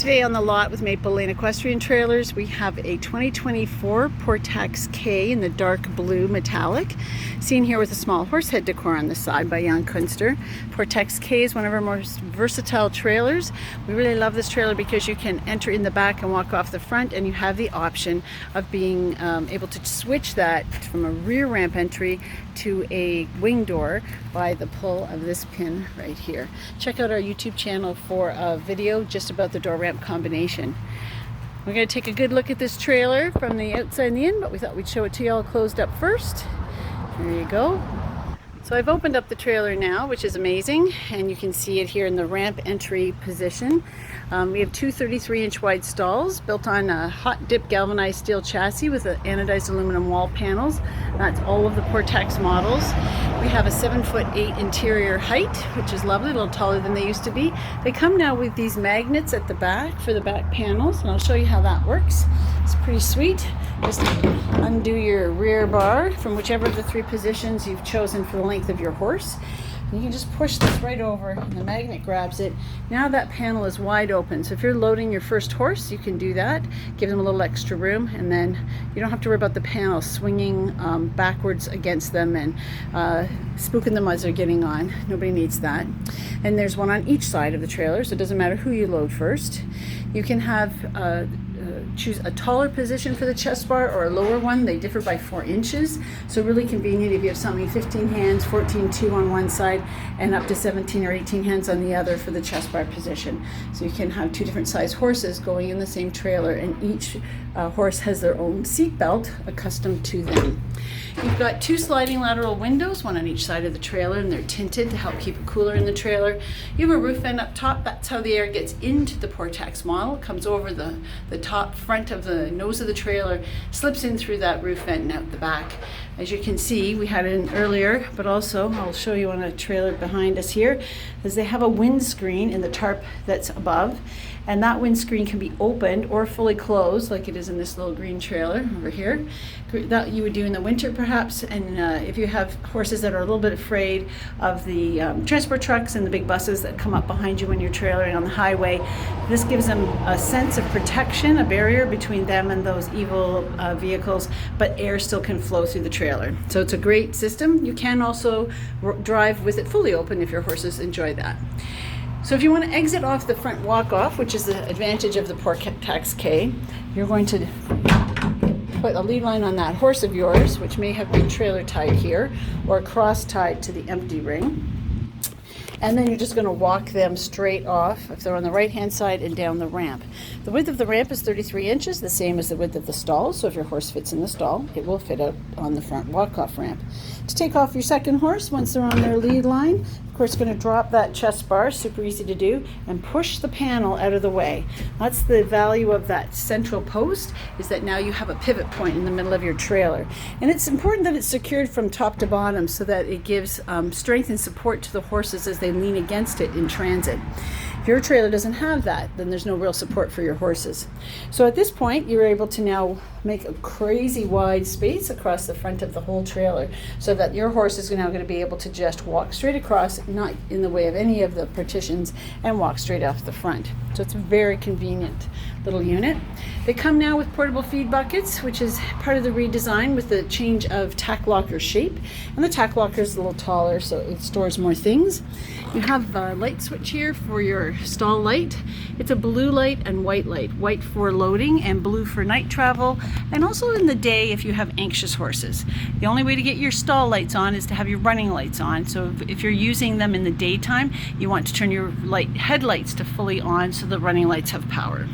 Today on the lot with Maple Lane Equestrian Trailers, we have a 2024 Portax K in the dark blue metallic, seen here with a Small Horse Head Decor on the side by Jan Kunster. Portax K is one of our most versatile trailers. We really love this trailer because you can enter in the back and walk off the front, and you have the option of being able to switch that from a rear ramp entry to a wing door by the pull of this pin right here. Check out our YouTube channel for a video just about the door ramp combination. We're going to take a good look at this trailer from the outside and the in, but we thought we'd show it to you all closed up first. There you go. So I've opened up the trailer now, which is amazing, and you can see it here in the ramp entry position. We have two 33-inch wide stalls built on a hot dip galvanized steel chassis with anodized aluminum wall panels. That's all of the Portax models. We have a 7'8" interior height, which is lovely, a little taller than they used to be. They come now with these magnets at the back for the back panels, and I'll show you how that works. It's pretty sweet. Just undo your rear bar from whichever of the three positions you've chosen for the length of your horse. And you can just push this right over and the magnet grabs it. Now that panel is wide open. So if you're loading your first horse, you can do that. Give them a little extra room, and then you don't have to worry about the panel swinging backwards against them and spooking them as they're getting on. Nobody needs that. And there's one on each side of the trailer, so it doesn't matter who you load first. You can have choose a taller position for the chest bar or a lower one. They differ by 4 inches, so really convenient if you have something 15 hands, 14-2 on one side, and up to 17 or 18 hands on the other for the chest bar position. So you can have two different size horses going in the same trailer, and each horse has their own seat belt accustomed to them. You've got two sliding lateral windows, one on each side of the trailer, and they're tinted to help keep it cooler in the trailer. You have a roof vent up top. That's how the air gets into the Portax model. It comes over the top front of the nose of the trailer, slips in through that roof vent and out the back. As you can see, we had it in earlier, but also I'll show you on a trailer behind us here, is they have a windscreen in the tarp that's above, and that windscreen can be opened or fully closed like it is in this little green trailer over here. That you would do in the winter perhaps, and if you have horses that are a little bit afraid of the transport trucks and the big buses that come up behind you when you're trailering on the highway, this gives them a sense of protection, a barrier between them and those evil vehicles, but air still can flow through the trailer. So it's a great system. You can also drive with it fully open if your horses enjoy that. So if you want to exit off the front walk-off, which is the advantage of the Portax K, you're going to put a lead line on that horse of yours, which may have been trailer tied here or cross tied to the empty ring. And then you're just going to walk them straight off if they're on the right hand side and down the ramp. The width of the ramp is 33 inches, the same as the width of the stall. So if your horse fits in the stall, it will fit out on the front walk-off ramp. To take off your second horse, once they're on their lead line, of course, going to drop that chest bar, super easy to do, and push the panel out of the way. That's the value of that central post, is that now you have a pivot point in the middle of your trailer. And it's important that it's secured from top to bottom so that it gives strength and support to the horses as they lean against it in transit. If your trailer doesn't have that, then there's no real support for your horses. So at this point, you're able to now make a crazy wide space across the front of the whole trailer so that your horse is now going to be able to just walk straight across, not in the way of any of the partitions, and walk straight off the front. So it's a very convenient little unit. They come now with portable feed buckets, which is part of the redesign with the change of tack locker shape. And the tack locker is a little taller, so it stores more things. You have a light switch here for your stall light. It's a blue light and white light. White for loading and blue for night travel, and also in the day if you have anxious horses. The only way to get your stall lights on is to have your running lights on. So if you're using them in the daytime, you want to turn your headlights to fully on so the running lights have power.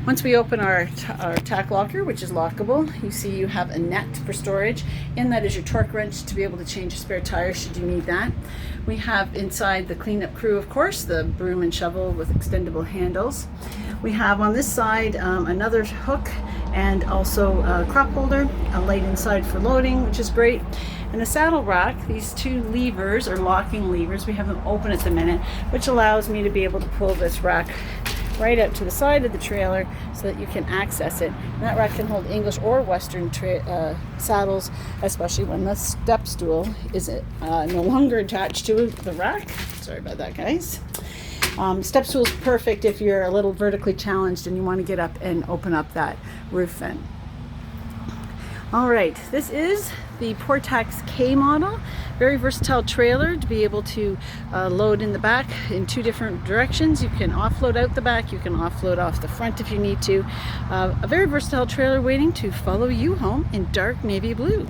Once we open our tack locker, which is lockable, you see you have a net for storage. In that is your torque wrench to be able to change a spare tire should you need that. We have inside the cleanup crew, of course, the broom and shovel with extendable handles. We have on this side another hook and also a crop holder, a light inside for loading, which is great. And a saddle rack, these two levers are locking levers. We have them open at the minute, which allows me to be able to pull this rack right out to the side of the trailer so that you can access it. And that rack can hold English or Western saddles, especially when the step stool is no longer attached to the rack. Sorry about that, guys. Step stool is perfect if you're a little vertically challenged and you want to get up and open up that roof vent. All right, this is the Portax K model. Very versatile trailer to be able to load in the back in two different directions. You can offload out the back, you can offload off the front if you need to. A very versatile trailer waiting to follow you home in dark navy blue.